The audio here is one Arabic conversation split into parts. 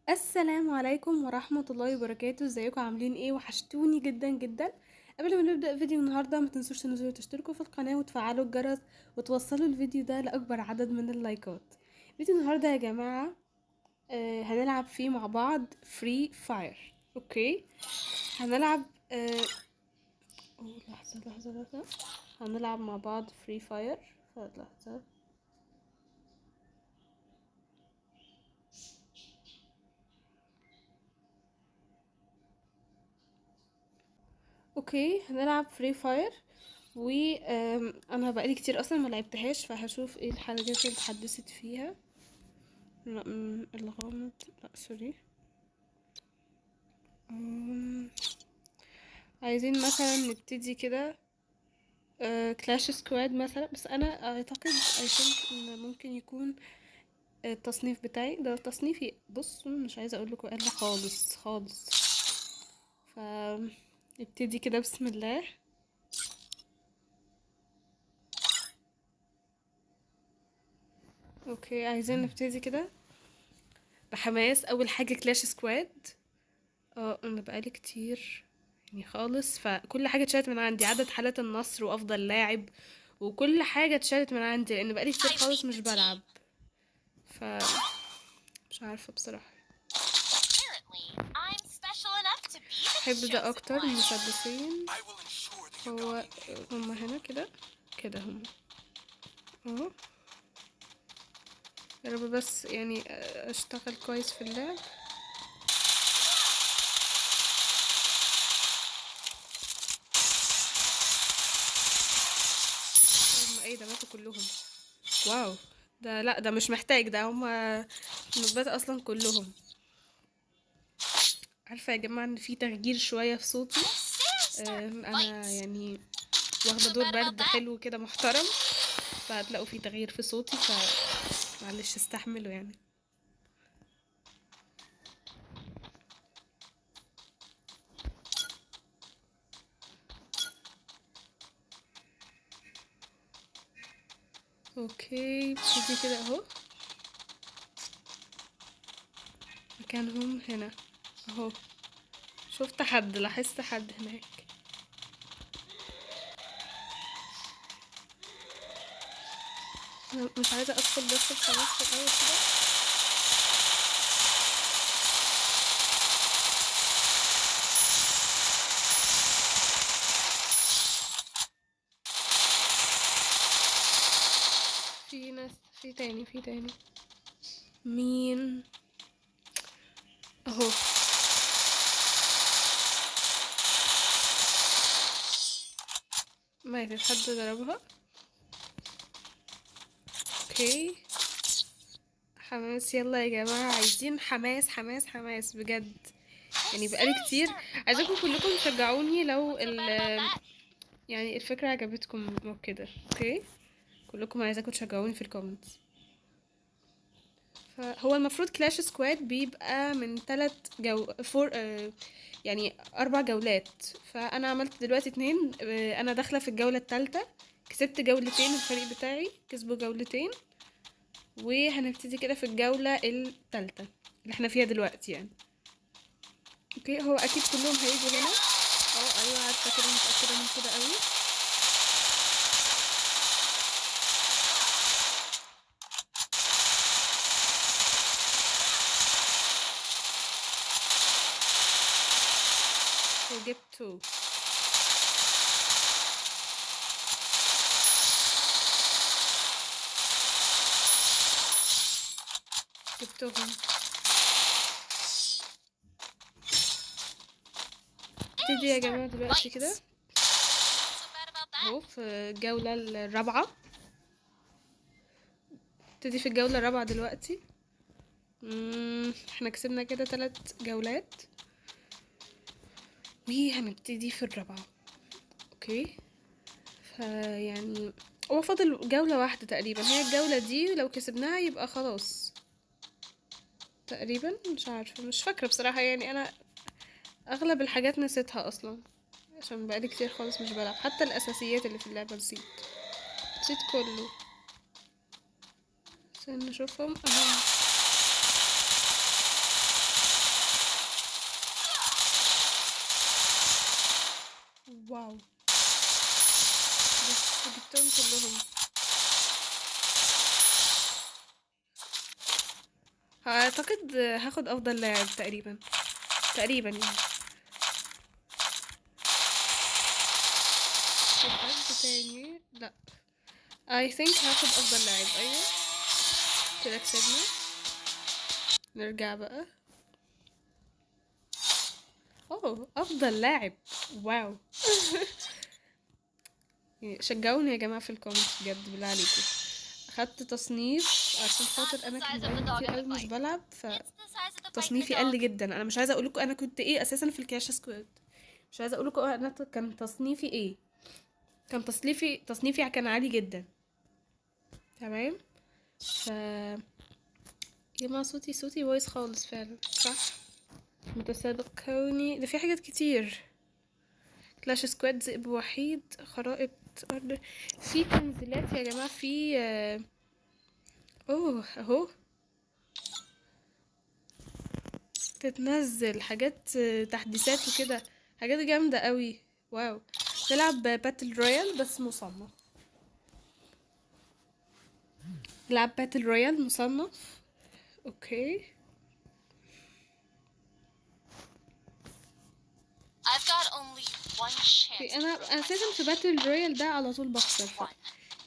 السلام عليكم ورحمة الله وبركاته. ازيكم عاملين ايه؟ وحشتوني جدا جدا. قبل ما نبدأ فيديو النهاردة ما تنسوش تنزلوا تشتركوا في القناة وتفعلوا الجرس وتوصلوا الفيديو ده لأكبر عدد من اللايكات. فيديو النهاردة يا جماعة هنلعب فيه مع بعض فري فاير. اوكي، هنلعب لحظة. هنلعب مع بعض فري فاير. لحظة. اوكي، هنلعب فري فاير. و انا بقالي كتير اصلا ما لعبتهاش، فهشوف ايه الحاجات اللي اتحدثت فيها. لا، الغامض، لا سوري. أم، عايزين مثلا نبتدي كده كلاش سكواد مثلا، بس انا اعتقد I think ان ممكن يكون التصنيف بتاعي ده تصنيفي. بص، مش عايزه اقول لكم اقل خالص خالص. ف نبتدي كده بسم الله. اوكي، عايزين نبتدي كده بحماس. اول حاجه كلاش سكواد. انا بقالي كتير يعني خالص، فكل حاجه اتشالت من عندي، عدد حالات النصر وافضل لاعب وكل حاجه اتشالت من عندي لان بقالي كتير خالص مش بلعب. ف مش عارفه بصراحه. بحب ده اكتر. المسدسين هو هما هنا كده كده هما اهو. يا رب بس يعني اشتغل كويس في اللعب. هما ايه ده؟ ماتوا كلهم. واو، ده لا، ده مش محتاج، ده هما نوبات اصلا كلهم. عارفه يا جماعه ان في تغيير شويه في صوتي. انا يعني واخده دور برد حلو كده محترم، فهتلاقوا في تغيير في صوتي، فمعلش استحملوا يعني. اوكي، ابتدي كده اهو. مكانهم هنا اهو. شفت حد، لاحظت حد هناك. انا مش عايزه ادخل بس بخلاص في الاول كده. في ناس، في تاني. مين؟ اهو. ماتت، حد ضربها. اوكي، حماس. يلا يا جماعة، عايزين حماس حماس حماس بجد. يعني بقالي كتير. عايزاكم كلكم تشجعوني لو يعني الفكرة عجبتكم وكده. اوكي، كلكم عايزاكم تشجعوني في الكومنتس. فهو المفروض كلاش سكواد بيبقى من 4 جولات. فانا عملت دلوقتي 2. انا داخلة في الجولة الثالثة. كسبت جولتين، الفريق بتاعي كسبوا جولتين. وهنبتدي كده في الجولة الثالثة اللي احنا فيها دلوقتي يعني. اوكي، هو اكيد كلهم هيجوا هنا. ايوه، عارفة كده، متأكدة من كده قوي. وجبت 2. جبتهم. ابتدي يا جماعة دلوقتي كده اهو في الجولة الرابعة. ابتدي في الجولة الرابعة دلوقتي. احنا كسبنا كده 3 جولات، وهنبتدي في الرابعة. اوكي، فيعني هو فاضل جولة واحدة تقريبا، هي الجولة دي لو كسبناها يبقى خلاص تقريبا. مش عارفة، مش فاكرة بصراحة. يعني انا اغلب الحاجات نسيتها اصلا عشان بقالي كتير خالص مش بلعب. حتى الاساسيات اللي في اللعبة نسيت كله. عشان نشوفهم اهو. واو، بس جبتهم كلهم. اعتقد هاخد افضل لاعب تقريبا يعني. في حد تاني؟ لا، I think هاخد افضل لاعب. ايوه كده كسبنا. نرجع بقى. اوه افضل لاعب، واو. يعني شجعوني يا جماعه في الكومنتس بجد بالله عليكم. اخدت تصنيف عشان خاطر انا كان بقالي كتير قوي مش بلعب، فتصنيفي قل جدا. انا مش عايزه اقول لكم انا كنت ايه اساسا في الكلاش سكواد. مش عايزه اقول لكم انا كان تصنيفي ايه. كان تصنيفي كان عالي جدا. تمام. ف يا جماعه صوتي فويس خالص فعلا صح. متسابق كوني ده في حاجات كتير. كلاش سكواد، ذئب وحيد، خرائط أرض. في تنزيلات يا جماعة. في اوه اهو تتنزل حاجات، تحديثات وكده، حاجات جامدة قوي. واو. نلعب باتل رويال بس مصنف. نلعب باتل رويال مصنف. اوكي. انا اساسا في باتل رويال ده على طول بخسر.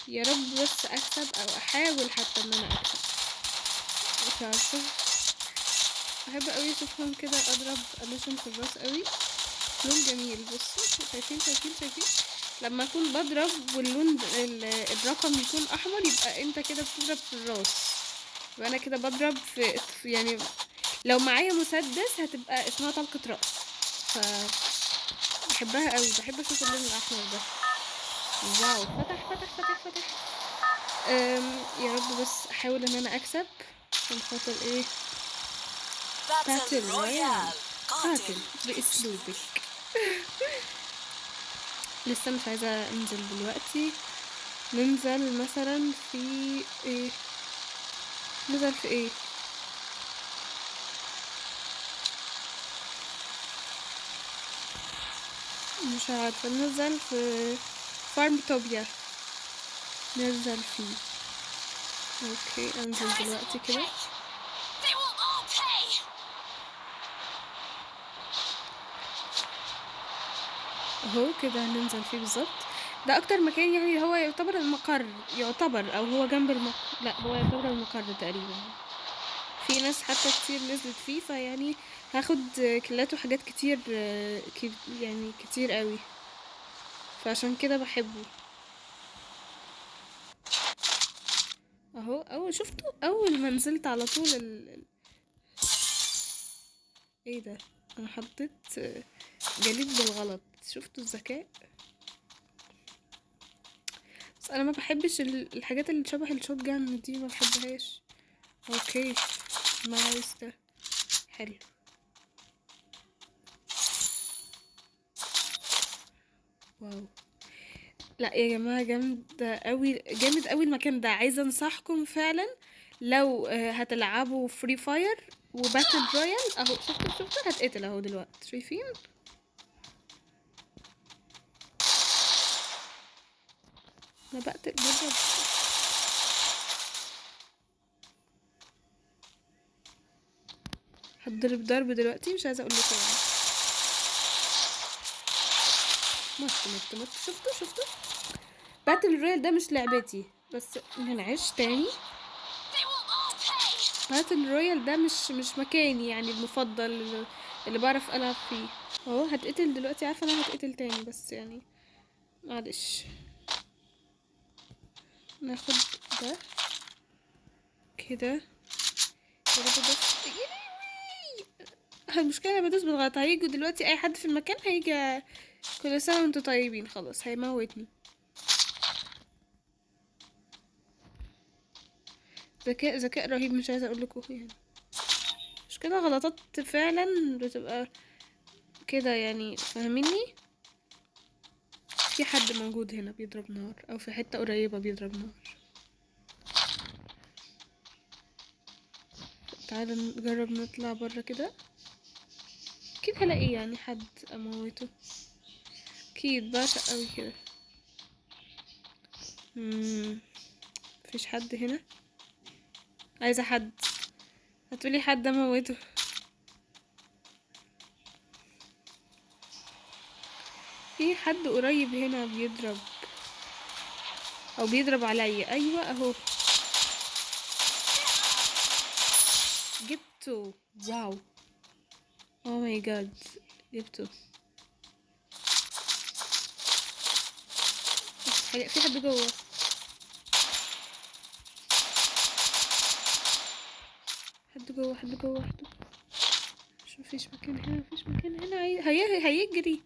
يا رب بس اكسب او احاول حتى ان انا اكسب. مش عارفه. بحب قوي اشوفهم كده اضرب الوشن في الراس قوي. لون جميل. بصوا شايفين لما اكون بضرب واللون الرقم يكون احمر يبقى انت كده بتضرب في الراس. يبقى انا كده بضرب في يعني لو معايا مسدس هتبقى اسمها طلقة رأس. ف بحبها قوي. بحب اشوف اللون الاحمر ده. واو فتح. يا رب بس احاول ان انا اكسب عشان خاطر ايه. باتل رويال. قاتل باسلوبك. لسه مش عايزة انزل دلوقتي. ننزل مثلا في ايه. ننزل في ايه. مش عارفة. ننزل في فارم توبيا. ننزل فيه. اوكي انزل دلوقتي كده. اهو كده هننزل فيه بالظبط. ده اكتر مكان يعني هو يعتبر المقر. او هو جنب لا هو يعتبر المقر تقريبا. في ناس حتى كتير نزلت فيه فيعني هاخد كيلات وحاجات كتير، يعني كتير قوي. فعشان كده بحبه. اهو شفتوا اول ما نزلت على طول ايه ده. انا حطيت جليد بالغلط. شفتوا الذكاء. بس انا ما بحبش الحاجات اللي شبه الشوت جان دي ما بحبهاش. اوكي نايس ده حلو. واو. لا يا جماعه جامد قوي المكان ده. عايزه انصحكم فعلا لو هتلعبوا فري فاير وباتل رويال. اهو شفتوا هتقتل اهو دلوقتي. شايفين. انا بقتل بضرب. هتضرب ضرب دلوقتي مش عايزه اقول لكم يعني. مت. شفتوا باتل رويال ده مش لعبتي. بس هنعيش تاني. باتل رويال ده مش مكاني يعني المفضل اللي بعرف العب فيه. اهو هتقتل دلوقتي. عارفه انا هتقتل تاني بس يعني معلش. ناخد ده كده. يا رب بس. المشكله انا بدوس بالغلط. هيجوا دلوقتي اي حد في المكان هيجي. كل سنه وانتوا طيبين. خلاص هيموتني. ذكاء رهيب. مش عايزه اقول لكم يعني. مش كده غلطات فعلا بتبقى كده يعني فاهميني. في حد موجود هنا بيضرب نار او في حته قريبه بيضرب نار. تعالى نجرب نطلع برا كده. اكيد هلاقي يعني حد اموته. اكيد بعشق قوي كده. مفيش حد هنا. عايزه حد، هتقولي حد اموته. في حد قريب هنا بيضرب او بيضرب عليا. ايوه اهو جبته. واو، اوه ماي جاد، جبته. في حد جوه. حد جوه، حد جوه، حد جوه. مش مفيش مكان هنا، مفيش مكان هنا. هيجري.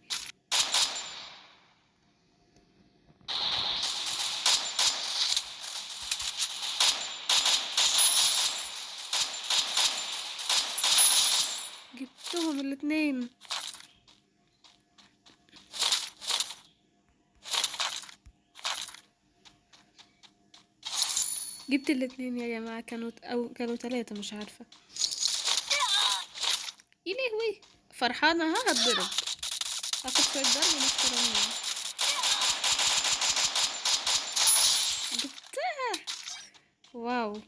جبتهم الاتنين. جبت الاتنين يا جماعة. كانوا 3، مش عارفة. يا لهوي، فرحانة. هتضرب. هاخد شوية ضرب محترمين. جبتها. واو،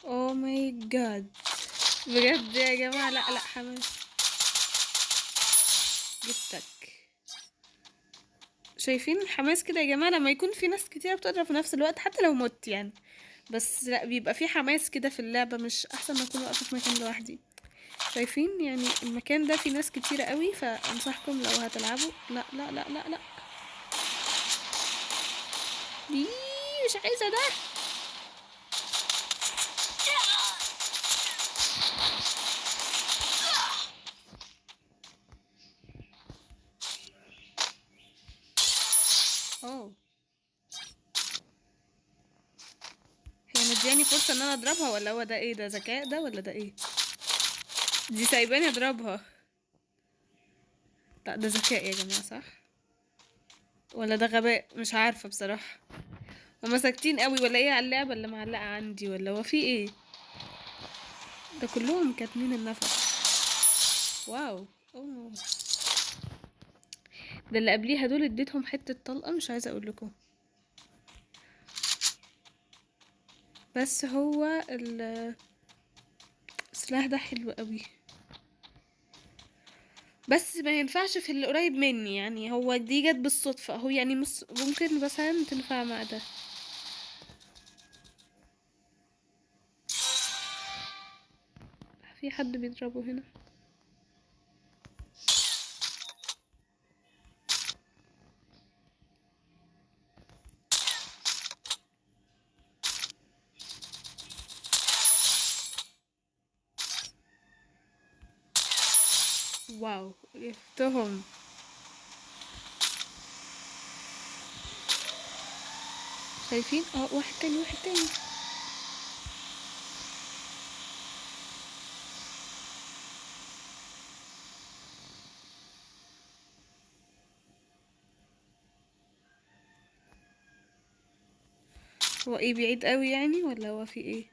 اوه ماي جاد، بجد يا جماعة. لا حماس. جبتك. شايفين الحماس كده يا جماعة لما يكون في ناس كتيرة بتضرب في نفس الوقت، حتى لو مت يعني. بس لا، بيبقى في حماس كده في اللعبة. مش احسن ما اكون واقفة في مكان لوحدي؟ شايفين يعني المكان ده فيه ناس كتيرة قوي، فانصحكم لو هتلعبوا. لا لا لا لا لا، دي مش عايزة ده. اوه، هي مدياني فرصة ان انا اضربها، ولا هو ده ايه؟ ده ذكاء ده ولا ده ايه؟ دي سايباني اضربها. لا ده ذكاء يا جماعة، صح ولا ده غباء؟ مش عارفة بصراحة. هما ساكتين قوي ولا ايه على اللعبة اللي معلقة عندي، ولا هو في ايه؟ ده كلهم كاتمين النفس. واو، اوه، ده اللي قبليها دول اديتهم حتة طلقة مش عايزة اقول لكم. بس هو السلاح ده حلو قوي، بس ما ينفعش في اللي قريب مني يعني. هو دي جت بالصدفة اهو يعني، ممكن مثلا تنفع مع ده. في حد بيضربه هنا. واو، جبتهم. شايفين؟ واحد تاني، واحد تاني. هو ايه، بعيد قوي يعني ولا هو في ايه؟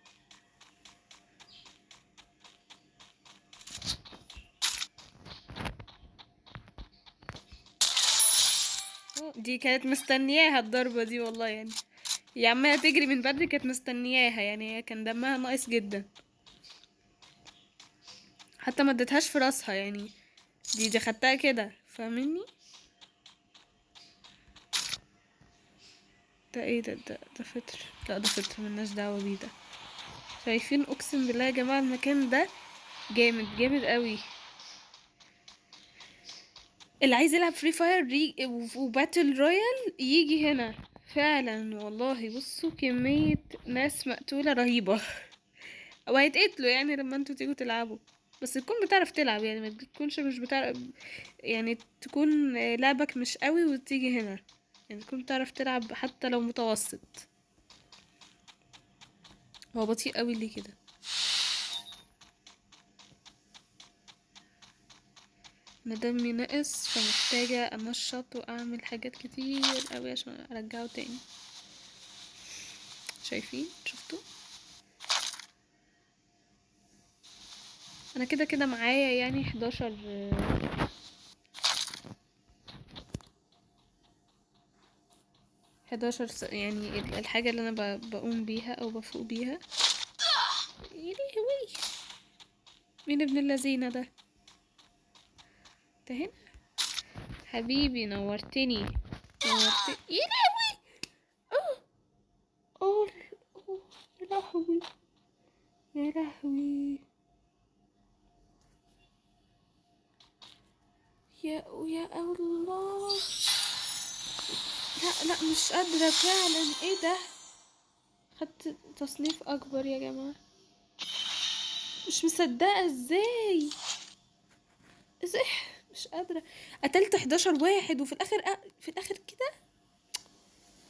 دي كانت مستنياها الضربة دي والله يعني. هي عمالة تجري من بدري، كانت مستنياها يعني. هي كان دمها ناقص جدا، حتى ما اديتهاش في راسها يعني. دي خدتها كده، فاهمني؟ ده ايه ده فطر. لا ده فطر، ملناش دعوة بيه ده. شايفين؟ اقسم بالله يا جماعة المكان ده جامد جامد قوي. اللي عايز يلعب فري فاير وباتل رويال يجي هنا فعلا والله. بصوا كمية ناس مقتولة رهيبة. او هيتقتلوا يعني لما انتوا تيجوا تلعبوا. بس تكون بتعرف تلعب يعني، ما تكونش مش بتعرف يعني. تكون لعبك مش قوي وتيجي هنا يعني. تكون بتعرف تلعب حتى لو متوسط. هو بطيء قوي ليه كده؟ انا دمي نقص، فمحتاجة انشط واعمل حاجات كتير قوي عشان ارجعه تاني. شايفين؟ شفتوا؟ انا كده كده معايا يعني 11 يعني الحاجة اللي انا بقوم بيها او بفوق بيها. يا لهوي، مين ابن اللذينة ده؟ انت هنا حبيبي، نورتني. يا لهوي. اه اه يا لهوي، يا لهوي، يا الله. لا لا، مش قادرة فعلا. ايه ده؟ خدت تصنيف اكبر يا جماعة. مش مصدقة. ازاي؟ مش قادرة. قتلت 11 واحد وفي الاخر في الاخر كده.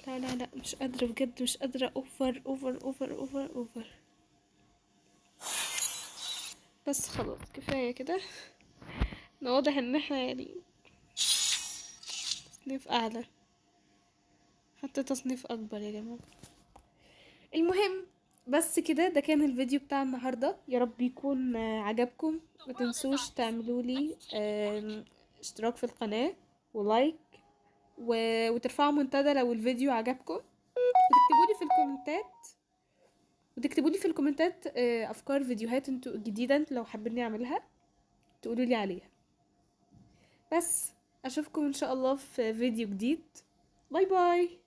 لا لا لا، مش قادرة بجد، مش قادرة. اوفر اوفر اوفر اوفر اوفر. بس خلاص كفاية كده. واضح ان احنا يعني تصنيف اعلى، حتى تصنيف اكبر يا جماعة. المهم، بس كده ده كان الفيديو بتاع النهاردة. يا رب يكون عجبكم. ما تنسوش تعملوا لي اشتراك في القناة ولايك وترفعوا منتدى لو الفيديو عجبكم، وتكتبوا لي في الكومنتات افكار فيديوهات انتوا جديدة لو حابين اعملها، تقولوا لي عليها. بس اشوفكم ان شاء الله في فيديو جديد. باي باي.